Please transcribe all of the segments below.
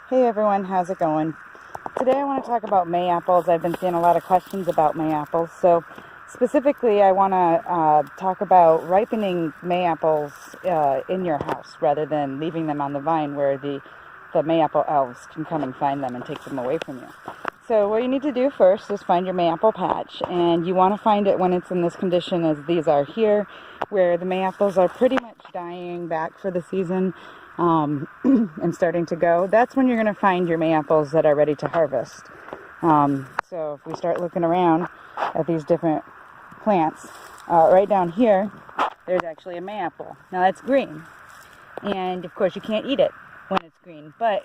Hey everyone, how's it going? Today I want to talk about Mayapples. I've been seeing a lot of questions about Mayapples. So specifically I want to talk about ripening Mayapples in your house rather than leaving them on the vine where the Mayapple elves can come and find them and take them away from you. So what you need to do first is find your Mayapple patch, and you want to find it when it's in this condition as these are here, where the Mayapples are pretty much dying back for the season and starting to go. That's when you're going to find your Mayapples that are ready to harvest. So if we start looking around at these different plants, right down here, there's actually a Mayapple. Now that's green, and of course you can't eat it when it's green, but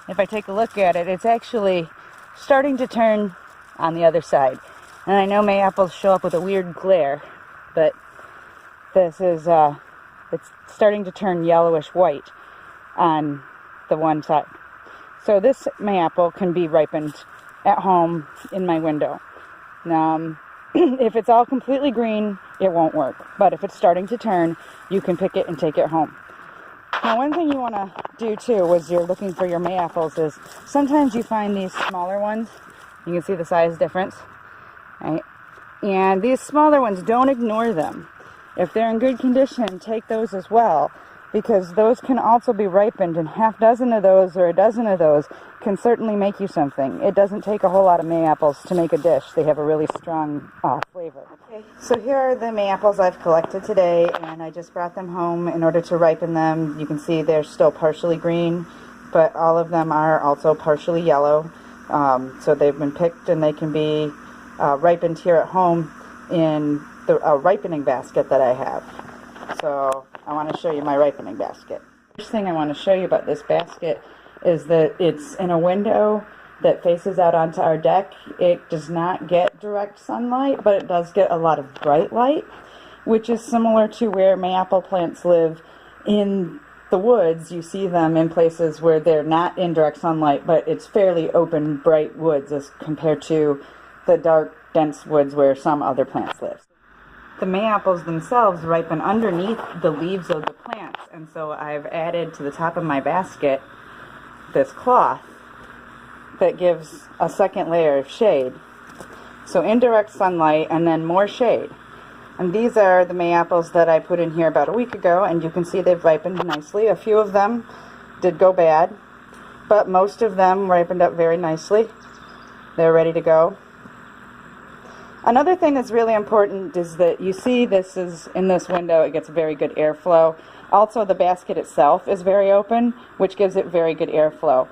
if I take a look at it, it's actually starting to turn on the other side. And I know Mayapples show up with a weird glare, but this is it's starting to turn yellowish white on the one side. So this Mayapple can be ripened at home in my window. Now, if it's all completely green, it won't work. But if it's starting to turn, you can pick it and take it home. Now, one thing you want to do too, as you're looking for your Mayapples, is sometimes you find these smaller ones. You can see the size difference, right? And these smaller ones, don't ignore them. If they're in good condition, take those as well, because those can also be ripened, and half dozen of those or a dozen of those can certainly make you something. It doesn't take a whole lot of Mayapples to make a dish. They have a really strong flavor. Okay, so here are the Mayapples I've collected today, and I just brought them home in order to ripen them. You can see they're still partially green, but all of them are also partially yellow. So they've been picked, and they can be ripened here at home in the ripening basket that I have. So I want to show you my ripening basket. First thing I want to show you about this basket is that it's in a window that faces out onto our deck. It does not get direct sunlight, but it does get a lot of bright light, which is similar to where Mayapple plants live in the woods. You see them in places where they're not in direct sunlight, but it's fairly open, bright woods as compared to the dark, dense woods where some other plants live. The Mayapples themselves ripen underneath the leaves of the plants, and so I've added to the top of my basket this cloth that gives a second layer of shade. So indirect sunlight and then more shade. And these are the Mayapples that I put in here about a week ago, and you can see they've ripened nicely. A few of them did go bad, but most of them ripened up very nicely. They're ready to go. Another thing that's really important is that you see this is in this window, it gets very good airflow. Also, the basket itself is very open, which gives it very good airflow.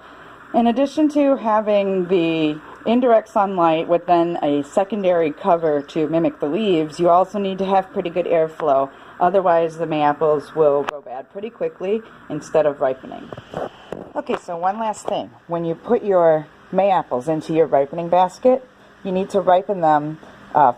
In addition to having the indirect sunlight with then a secondary cover to mimic the leaves, you also need to have pretty good airflow. Otherwise, the Mayapples will go bad pretty quickly instead of ripening. Okay, so one last thing. When you put your Mayapples into your ripening basket, you need to ripen them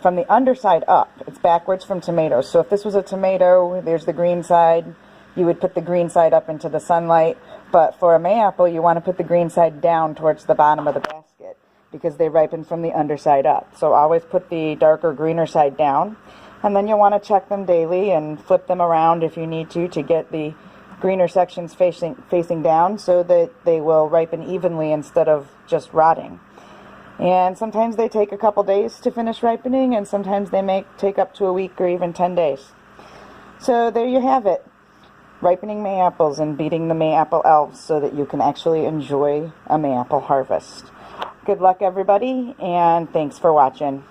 from the underside up. It's backwards from tomatoes. So if this was a tomato, there's the green side. You would put the green side up into the sunlight. But for a Mayapple, you want to put the green side down towards the bottom of the basket because they ripen from the underside up. So always put the darker, greener side down. And then you'll want to check them daily and flip them around if you need to get the greener sections facing down so that they will ripen evenly instead of just rotting. And sometimes they take a couple days to finish ripening, and sometimes they may take up to a week or even 10 days. So there you have it. Ripening Mayapples and beating the Mayapple elves so that you can actually enjoy a Mayapple harvest. Good luck, everybody, and thanks for watching.